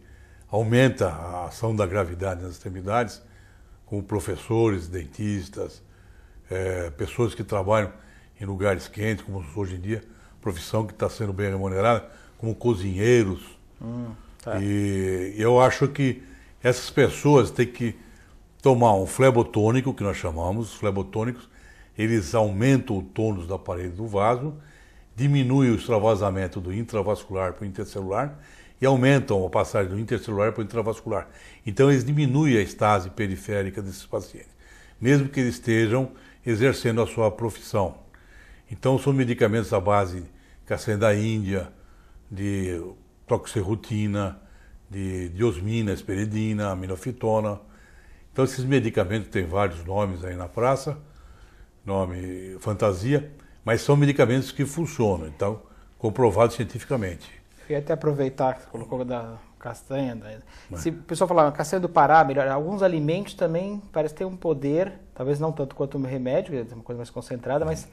aumenta a ação da gravidade nas extremidades, como professores, dentistas, pessoas que trabalham em lugares quentes, como hoje em dia, profissão que está sendo bem remunerada, como cozinheiros. E eu acho que essas pessoas têm que tomar um flebotônico, que nós chamamos, os flebotônicos, eles aumentam o tônus da parede do vaso, diminuem o extravasamento do intravascular para o intercelular e aumentam a passagem do intercelular para o intravascular. Então eles diminuem a estase periférica desses pacientes, mesmo que eles estejam exercendo a sua profissão. Então são medicamentos à base de castanha da Índia, de toxerrutina, de diosmina, esperidina, aminofitona. Então esses medicamentos têm vários nomes aí na praça, nome fantasia, mas são medicamentos que funcionam, então comprovados cientificamente. Eu ia até aproveitar que você colocou da castanha. Se o pessoal falar castanha do Pará, melhor, alguns alimentos também parecem ter um poder, talvez não tanto quanto um remédio, é uma coisa mais concentrada, mas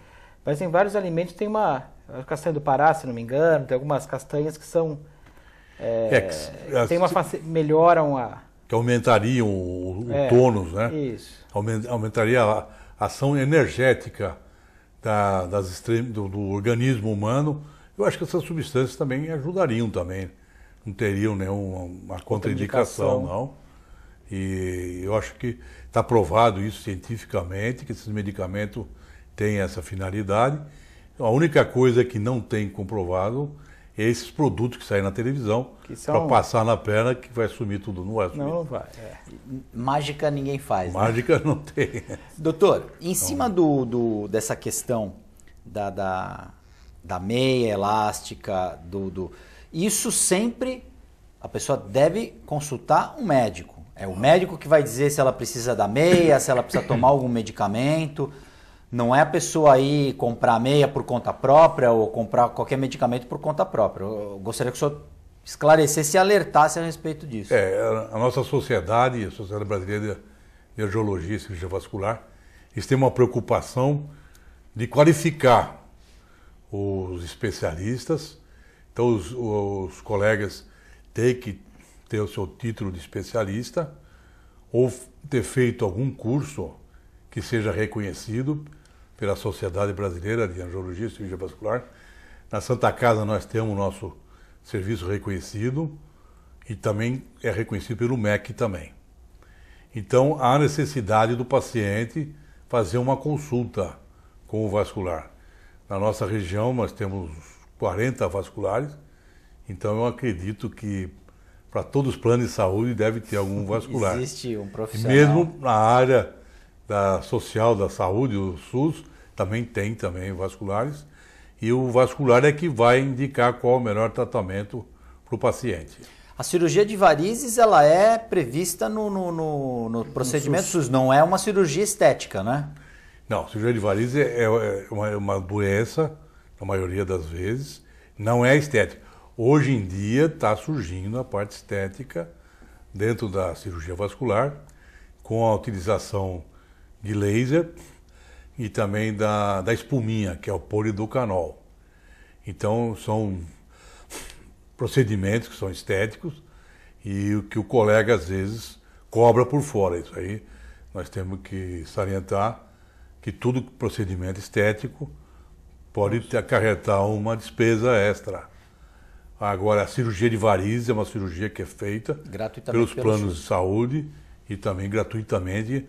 tem vários alimentos, tem a castanha do Pará, se não me engano, tem algumas castanhas que são... melhoram a... Que aumentariam o tônus, né? Isso. Aumentaria a ação energética do organismo humano. Eu acho que essas substâncias também ajudariam também. Não teriam nenhuma contraindicação, não. E eu acho que está provado isso cientificamente, que esses medicamentos têm essa finalidade. A única coisa que não tem comprovado esses produtos que saem na televisão para passar na perna que vai sumir tudo, não vai sumir. Não vai. Mágica ninguém faz. Mágica, né? Não tem. Doutor, em cima dessa questão da meia elástica, isso sempre a pessoa deve consultar um médico. É o médico que vai dizer se ela precisa da meia, se ela precisa tomar algum medicamento. Não é a pessoa aí comprar meia por conta própria ou comprar qualquer medicamento por conta própria. Eu gostaria que o senhor esclarecesse e alertasse a respeito disso. A nossa sociedade, a Sociedade Brasileira de Angiologia e Cirurgia Vascular, eles têm uma preocupação de qualificar os especialistas. Então, os colegas têm que ter o seu título de especialista ou ter feito algum curso que seja reconhecido pela Sociedade Brasileira de Angiologia e Cirurgia Vascular. Na Santa Casa nós temos o nosso serviço reconhecido e também é reconhecido pelo MEC também. Então, há necessidade do paciente fazer uma consulta com o vascular. Na nossa região nós temos 40 vasculares, então eu acredito que para todos os planos de saúde deve ter algum vascular. Existe um profissional. E mesmo na área social da saúde, o SUS, também tem vasculares, e o vascular é que vai indicar qual o melhor tratamento para o paciente. A cirurgia de varizes, ela é prevista no procedimento SUS, não é uma cirurgia estética, né? Não, cirurgia de varizes é uma doença, na maioria das vezes, não é estética. Hoje em dia está surgindo a parte estética dentro da cirurgia vascular, com a utilização de laser e também da espuminha, que é o polidocanol. Então, são procedimentos que são estéticos e que o colega, às vezes, cobra por fora. Isso aí nós temos que salientar que todo procedimento estético pode acarretar uma despesa extra. Agora, a cirurgia de varizes é uma cirurgia que é feita pelos planos de saúde e também gratuitamente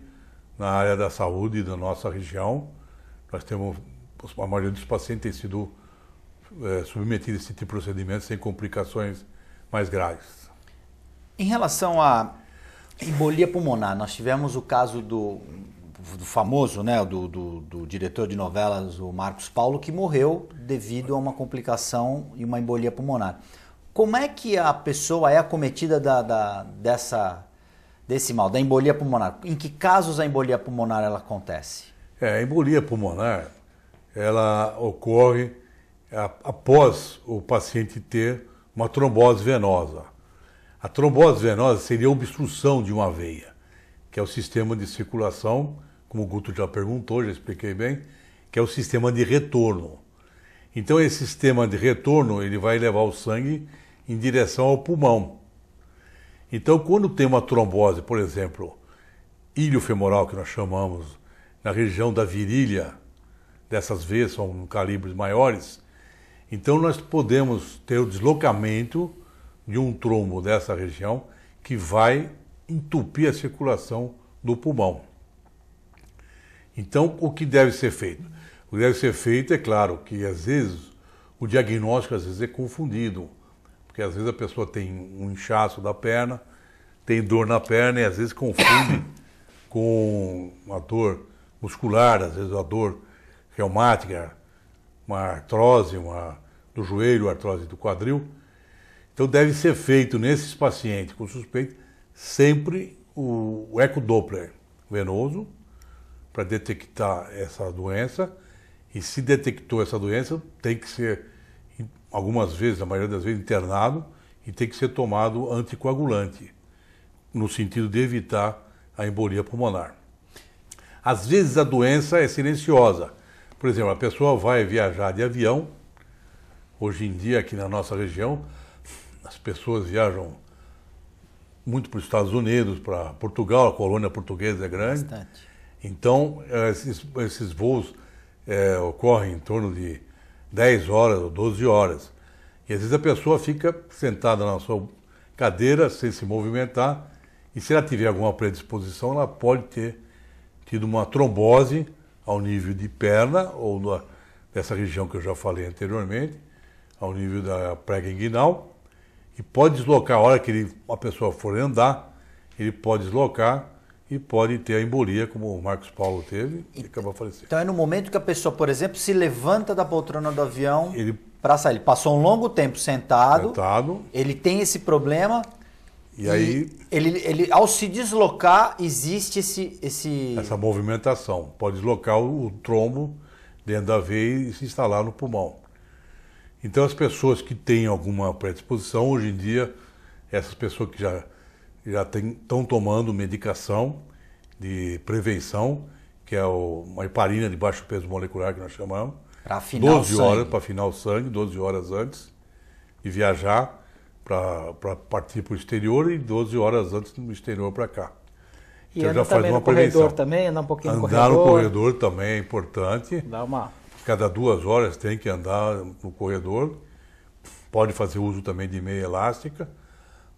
na área da saúde da nossa região. Nós temos, a maioria dos pacientes tem sido submetidos a esse tipo de procedimento sem complicações mais graves. Em relação à embolia pulmonar, nós tivemos o caso do famoso, né, do diretor de novelas, o Marcos Paulo, que morreu devido a uma complicação e uma embolia pulmonar. Como é que a pessoa é acometida desse mal, da embolia pulmonar? Em que casos a embolia pulmonar ela acontece? A embolia pulmonar, ela ocorre após o paciente ter uma trombose venosa. A trombose venosa seria a obstrução de uma veia, que é o sistema de circulação, como o Guto já perguntou, já expliquei bem, que é o sistema de retorno. Então esse sistema de retorno ele vai levar o sangue em direção ao pulmão. Então quando tem uma trombose, por exemplo, iliofemoral, que nós chamamos, na região da virilha, dessas veias são calibres maiores, então nós podemos ter o deslocamento de um trombo dessa região que vai entupir a circulação do pulmão. Então, o que deve ser feito? O que deve ser feito é claro que, às vezes, o diagnóstico às vezes é confundido, porque às vezes a pessoa tem um inchaço da perna, tem dor na perna e às vezes confunde com uma dor muscular, às vezes a dor reumática, uma artrose do joelho, artrose do quadril. Então deve ser feito nesses pacientes com suspeita sempre o ecodoppler venoso para detectar essa doença, e se detectou essa doença tem que ser, algumas vezes, a maioria das vezes, internado e tem que ser tomado anticoagulante, no sentido de evitar a embolia pulmonar. Às vezes a doença é silenciosa. Por exemplo, a pessoa vai viajar de avião, hoje em dia aqui na nossa região, as pessoas viajam muito para os Estados Unidos, para Portugal, a colônia portuguesa é grande. Bastante. Então, esses voos ocorrem em torno de 10 horas ou 12 horas. E às vezes a pessoa fica sentada na sua cadeira, sem se movimentar, e se ela tiver alguma predisposição, ela pode ter tido uma trombose ao nível de perna, ou dessa região que eu já falei anteriormente, ao nível da prega inguinal e pode deslocar, a hora que uma pessoa for andar, ele pode deslocar e pode ter a embolia, como o Marcos Paulo teve e acabou falecendo. Então é no momento que a pessoa, por exemplo, se levanta da poltrona do avião para sair. Ele passou um longo tempo sentado, ele tem esse problema e aí ele ao se deslocar existe essa movimentação. Pode deslocar o trombo dentro da veia e se instalar no pulmão. Então as pessoas que têm alguma predisposição, hoje em dia, essas pessoas que já estão tomando medicação de prevenção, que é uma heparina de baixo peso molecular, que nós chamamos, para afinar 12 horas para afinar o sangue, 12 horas antes de viajar para partir para o exterior e 12 horas antes do exterior para cá. E então já faz uma prevenção. Corredor também, andar um pouquinho no corredor. Andar no corredor também é importante. Dá uma... Cada 2 horas tem que andar no corredor. Pode fazer uso também de meia elástica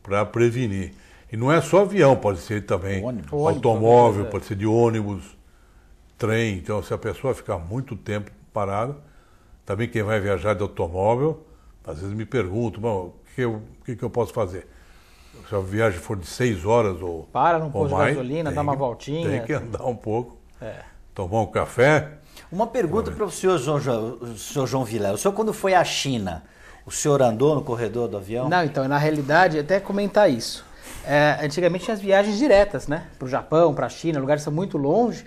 para prevenir. E não é só avião, pode ser também automóvel, pode ser de ônibus, trem. Então, se a pessoa ficar muito tempo parada, também quem vai viajar de automóvel, às vezes me pergunta, o que eu posso fazer? Se a viagem for de 6 horas ou para num posto de gasolina, dá uma voltinha. Tem que andar um pouco, tomar um café. Uma pergunta para o senhor João Vilela. O senhor, quando foi à China, o senhor andou no corredor do avião? Não, então, na realidade, até comentar isso. Antigamente tinha as viagens diretas, né? Para o Japão, para a China, lugares que são muito longe.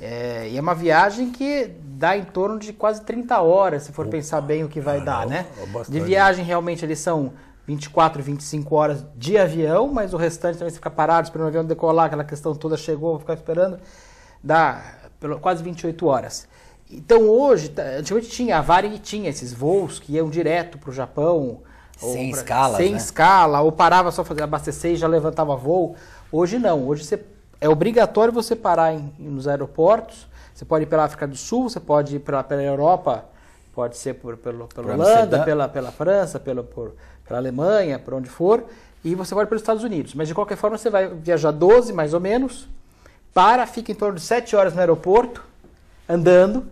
E é uma viagem que dá em torno de quase 30 horas, se for pensar bem o que vai dar, né? De viagem, realmente, eles são 24, 25 horas de avião, mas o restante também você fica parado, esperando o avião decolar, aquela questão toda chegou, vou ficar esperando, dá quase 28 horas. Então hoje, antigamente tinha, a Varig tinha esses voos que iam direto para o Japão, sem escala, sem escala, ou parava só para abastecer e já levantava voo. Hoje não, hoje é obrigatório você parar nos aeroportos. Você pode ir pela África do Sul, você pode ir pela Europa, pode ser pela Holanda, pela França, pela Alemanha, por onde for, e você pode pelos Estados Unidos. Mas de qualquer forma você vai viajar 12 mais ou menos, fica em torno de 7 horas no aeroporto, andando,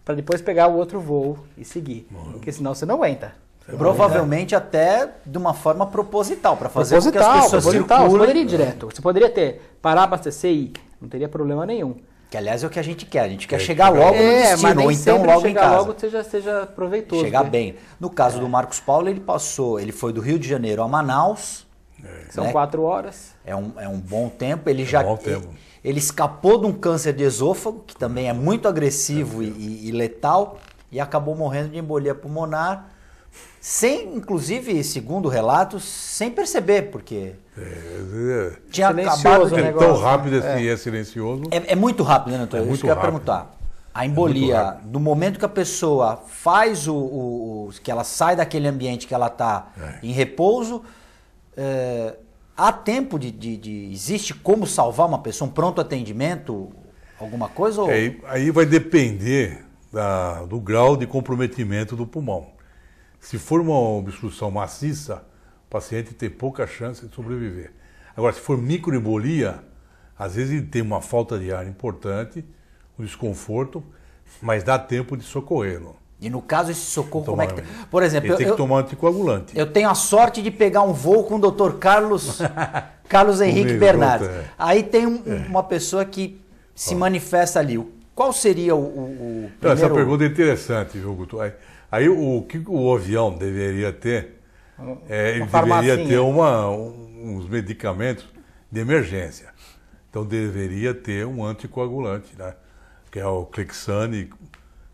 para depois pegar o outro voo e seguir. Porque senão você não aguenta. Provavelmente até de uma forma proposital, para fazer com que as pessoas circulem. Você poderia ir direto. Você poderia parar, abastecer e ir. Não teria problema nenhum. Que aliás é o que a gente quer. A gente quer chegar logo no destino, ou então logo em casa. Logo seja proveitoso. Chegar bem. No caso do Marcos Paulo, ele foi do Rio de Janeiro a Manaus. São 4 horas. É um bom tempo. Ele escapou de um câncer de esôfago, que também é muito agressivo e letal, e acabou morrendo de embolia pulmonar. Sem, inclusive, segundo relatos, sem perceber, porque tinha acabado de... É tão rápido assim, é silencioso. É muito rápido, né, doutor? Isso que eu ia perguntar. A embolia, no momento que a pessoa faz que ela sai daquele ambiente que ela está em repouso, há tempo existe como salvar uma pessoa, um pronto atendimento, alguma coisa? Ou... Aí vai depender do grau de comprometimento do pulmão. Se for uma obstrução maciça, o paciente tem pouca chance de sobreviver. Agora, se for microembolia, às vezes ele tem uma falta de ar importante, um desconforto, mas dá tempo de socorrê-lo. E no caso, esse socorro, como é que... Por exemplo, ele tem que tomar anticoagulante. Eu tenho a sorte de pegar um voo com o Dr. Carlos Henrique Bernardes. Aí tem uma pessoa que se manifesta ali. Qual seria o primeiro... Essa pergunta é interessante, viu, Guto? Aí o que o avião deveria ter? Ele deveria ter uns medicamentos de emergência. Então deveria ter um anticoagulante, né? Que é o Clexane,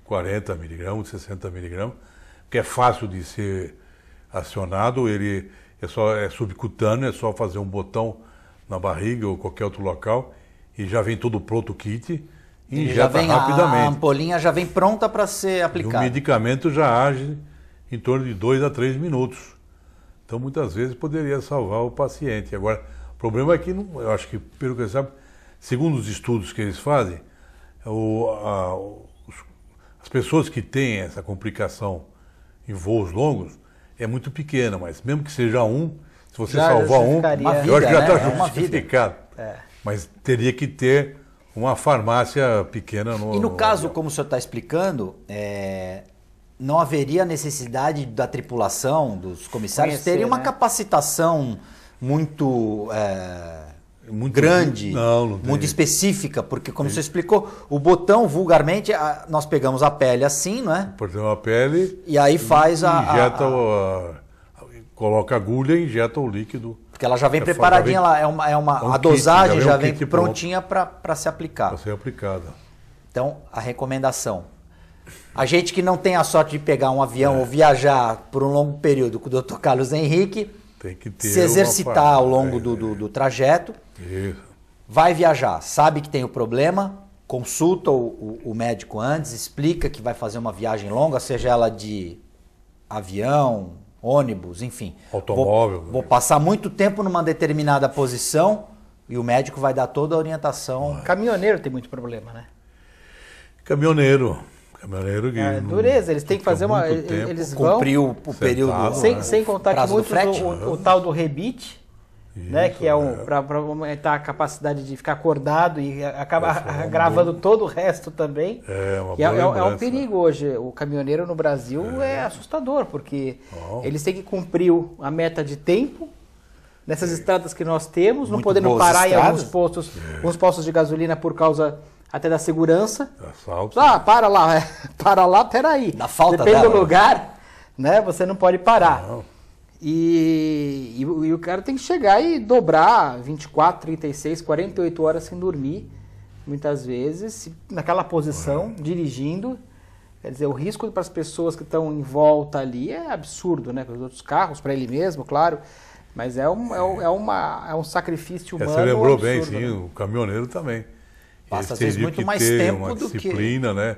40 miligramas, 60 miligramas, que é fácil de ser acionado, ele é subcutâneo, é só fazer um botão na barriga ou qualquer outro local e já vem todo pronto o kit. E injeta rapidamente. A ampolinha já vem pronta para ser aplicada. E o medicamento já age em torno de 2 a 3 minutos. Então, muitas vezes, poderia salvar o paciente. Agora, o problema é que, eu acho que, pelo que você sabe, segundo os estudos que eles fazem, as pessoas que têm essa complicação em voos longos é muito pequena, mas mesmo que seja se você salvar eu acho que já está justificado. Mas teria que ter uma farmácia pequena E no caso, como o senhor está explicando, não haveria necessidade da tripulação, dos comissários, Conhecer, terem uma né? capacitação muito grande, não tem. muito específica, porque como você explicou, o botão, vulgarmente, nós pegamos a pele assim, não é? Portanto, a pele... E aí faz injeta coloca a agulha e injeta o líquido. Porque ela já vem preparadinha, a dosagem já vem kit prontinha para ser aplicada. Para ser aplicada. Então, a recomendação. A gente que não tem a sorte de pegar um avião ou viajar por um longo período com o Dr. Carlos Henrique, tem que ter se exercitar ao longo do trajeto, Isso. vai viajar, sabe que tem o problema, consulta o médico antes, explica que vai fazer uma viagem longa, seja ela de avião, ônibus, enfim. Automóvel. Vou passar muito tempo numa determinada posição e o médico vai dar toda a orientação. Caminhoneiro tem muito problema, né? Caminhoneiro que dureza, eles têm que fazer uma... Eles vão... Cumprir o período... Sem contar que muitos frete. O tal do rebite, né, que é para aumentar a capacidade de ficar acordado e acaba gravando todo o resto também. É um perigo hoje. O caminhoneiro no Brasil é assustador, porque eles têm que cumprir a meta de tempo nessas estradas que nós temos, não podendo parar estradas. Em alguns postos de gasolina por causa até da segurança. Assalto. Para lá, peraí. Da falta Depende dela. do lugar, né? Você não pode parar. Não. E o cara tem que chegar e dobrar 24, 36, 48 horas sem dormir, muitas vezes, naquela posição, dirigindo. Quer dizer, o risco para as pessoas que estão em volta ali é absurdo, né? Para os outros carros, para ele mesmo, claro. Mas é um sacrifício humano. Você lembrou absurdo, bem, sim, né? o caminhoneiro também. Passa às Eles vezes muito mais ter tempo uma do que... disciplina, né?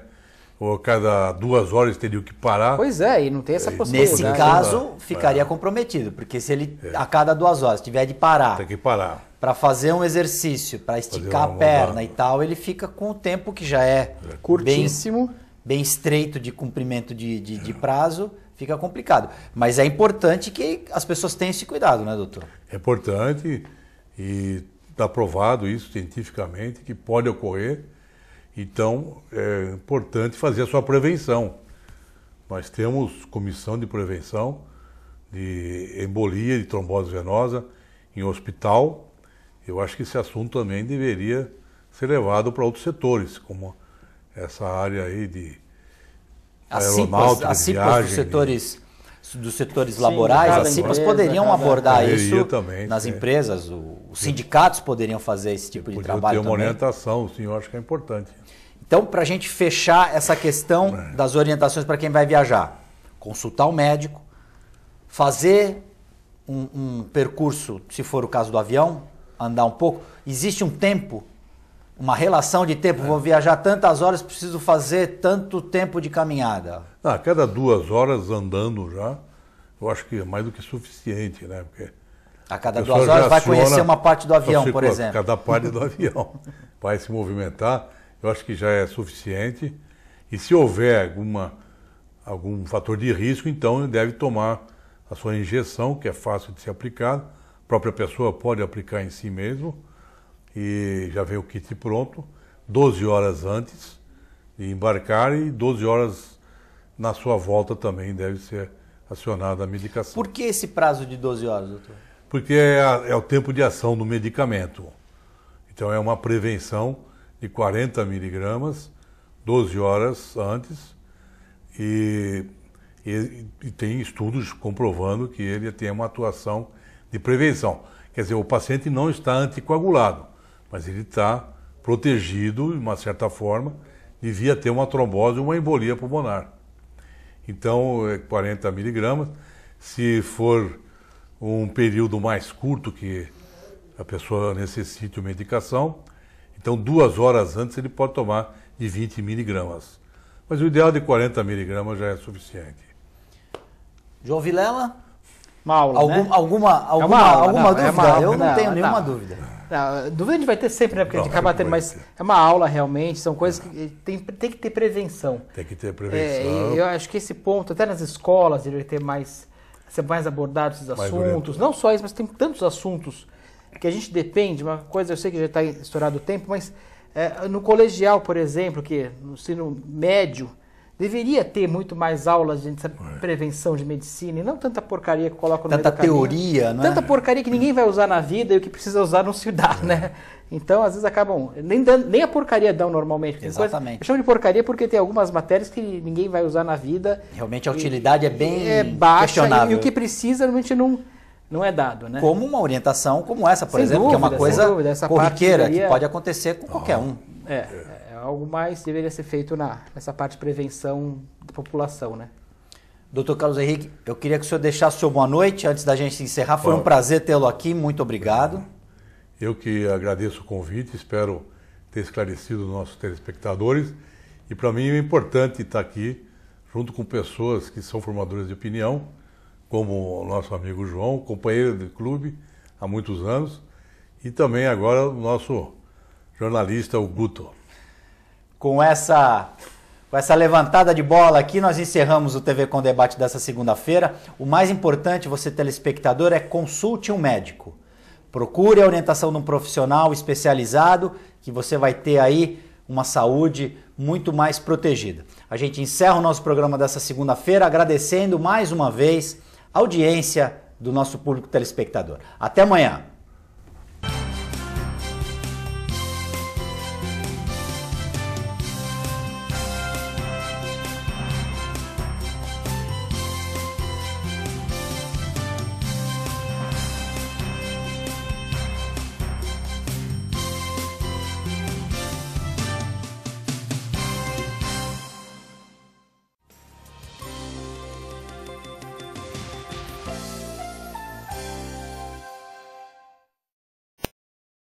Ou a cada 2 horas teriam que parar. Pois é, e não tem essa possibilidade. Nesse caso, ficaria comprometido, porque se ele a cada 2 horas tiver de parar, Tem que parar. para fazer um exercício, para esticar a uma perna rodada. e tal, ele fica com o tempo que já é Curtíssimo. bem estreito de cumprimento de prazo, fica complicado. Mas é importante que as pessoas tenham esse cuidado, né, doutor? É importante e está provado isso cientificamente que pode ocorrer. Então, é importante fazer a sua prevenção. Nós temos comissão de prevenção de embolia, de trombose venosa em hospital. Eu acho que esse assunto também deveria ser levado para outros setores, como essa área aí de aeronáutica, As de CIPAS viagem. dos setores laborais, as CIPAS empresa, poderiam abordar isso também, nas sim. empresas, os sindicatos poderiam fazer esse tipo de Podia trabalho ter uma também. orientação, sim, eu acho que é importante. Então, para a gente fechar essa questão das orientações para quem vai viajar, consultar o médico, fazer um percurso, se for o caso do avião, andar um pouco. Existe um tempo, uma relação de tempo, vou viajar tantas horas, preciso fazer tanto tempo de caminhada. A cada 2 horas andando já, eu acho que é mais do que suficiente, né? Porque A cada a pessoa 2 horas já vai aciona conhecer uma parte do avião, por exemplo. Cada parte do avião vai se movimentar, eu acho que já é suficiente. E se houver algum fator de risco, então ele deve tomar a sua injeção, que é fácil de ser aplicada. A própria pessoa pode aplicar em si mesmo. E já vem o kit pronto, 12 horas antes de embarcar e 12 horas na sua volta também deve ser acionada a medicação. Por que esse prazo de 12 horas, doutor? Porque é o tempo de ação do medicamento. Então é uma prevenção de 40 miligramas, 12 horas antes, e tem estudos comprovando que ele tem uma atuação de prevenção. Quer dizer, o paciente não está anticoagulado, mas ele está protegido, de uma certa forma, de vir a ter uma trombose ou uma embolia pulmonar. Então, 40 miligramas. Se for um período mais curto que a pessoa necessite medicação, então 2 horas antes ele pode tomar de 20 miligramas. Mas o ideal de 40 miligramas já é suficiente. João Vilela? Uma aula, né? Alguma dúvida? Eu não tenho nenhuma dúvida. Não, dúvida a gente vai ter sempre, né? Porque a gente acaba tendo, mas é uma aula realmente, são coisas que tem que ter prevenção. Tem que ter prevenção. Eu acho que esse ponto, até nas escolas, deveria ter ser mais abordados esses assuntos. Não só isso, mas tem tantos assuntos que a gente depende. Uma coisa, eu sei que já está estourado o tempo, mas no colegial, por exemplo, que no ensino médio, Deveria ter muito mais aulas de prevenção de medicina e não tanta porcaria que colocam no meio do caminho. Tanta teoria, né? Tanta porcaria que ninguém vai usar na vida e o que precisa usar não se dá, né? Então, às vezes acabam... Nem a porcaria dão normalmente. Exatamente. Eu chamo de porcaria porque tem algumas matérias que ninguém vai usar na vida. Realmente a utilidade é bem baixa questionável. E o que precisa realmente não é dado, né? Como uma orientação como essa, por exemplo, dúvida, que é uma coisa essa corriqueira, que pode acontecer com qualquer um. Algo mais deveria ser feito nessa parte de prevenção da população, né? Doutor Carlos Henrique, eu queria que o senhor deixasse o seu boa noite antes da gente encerrar. Foi um prazer tê-lo aqui, muito obrigado. Eu que agradeço o convite, espero ter esclarecido os nossos telespectadores. E para mim é importante estar aqui junto com pessoas que são formadores de opinião, como o nosso amigo João, companheiro do clube há muitos anos, e também agora o nosso jornalista, o Guto. Com essa levantada de bola aqui, nós encerramos o TV Com Debate dessa segunda-feira. O mais importante, você telespectador, é consulte um médico. Procure a orientação de um profissional especializado, que você vai ter aí uma saúde muito mais protegida. A gente encerra o nosso programa dessa segunda-feira agradecendo mais uma vez a audiência do nosso público telespectador. Até amanhã!